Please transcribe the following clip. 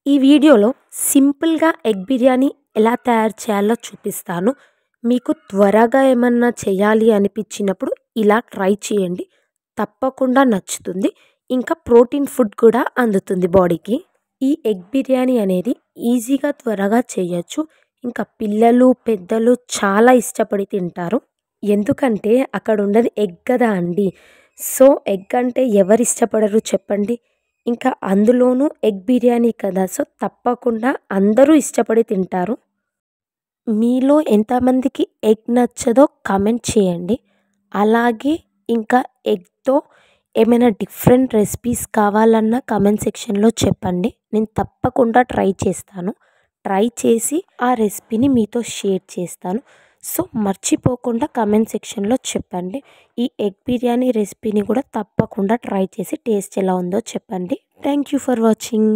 ఈ వీడియోలో సింపుల్‌గా ఎగ్ బిర్యానీ ఎలా తయారు చేయాలో చూపిస్తాను. మీకు త్వరగా ఏమన్నా చేయాలి అనిపించినప్పుడు ఇలా ట్రై చేయండి. తప్పకుండా నచ్చుతుంది. ఇంకా ప్రోటీన్ ఫుడ్ కూడా అందుతుంది బాడీకి. ఈ ఎగ్ బిర్యానీ అనేది ఈజీగా త్వరగా చేయొచ్చు. ఇంకా పిల్లలు, పెద్దలు చాలా ఇష్టపడి తింటారు. ఎందుకంటే అక్కడ ఉన్నది ఎగ్ కదా అండి. సో ఎగ్ అంటే ఎవరు ఇష్టపడరు చెప్పండి. ఇంకా అందులోనూ ఎగ్ బిర్యానీ కదా! సో తప్పకుండా అందరూ ఇష్టపడి తింటారు. మీలో ఎంతమందికి ఎగ్ నచ్చదో కామెంట్ చేయండి. అలాగే ఇంకా ఎగ్‌తో ఏమైనా డిఫరెంట్ రెసిపీస్ కావాలన్నా కామెంట్ సెక్షన్‌లో చెప్పండి. నేను తప్పకుండా ట్రై చేస్తాను. ట్రై చేసి ఆ రెసిపీని మీతో షేర్ చేస్తాను. సో మర్చిపోకుండా కామెంట్ సెక్షన్‌లో చెప్పండి. ఈ ఎగ్ బిర్యానీ రెసిపీని కూడా తప్పకుండా ట్రై చేసి టేస్ట్ ఎలా ఉందో చెప్పండి. Thank you for watching.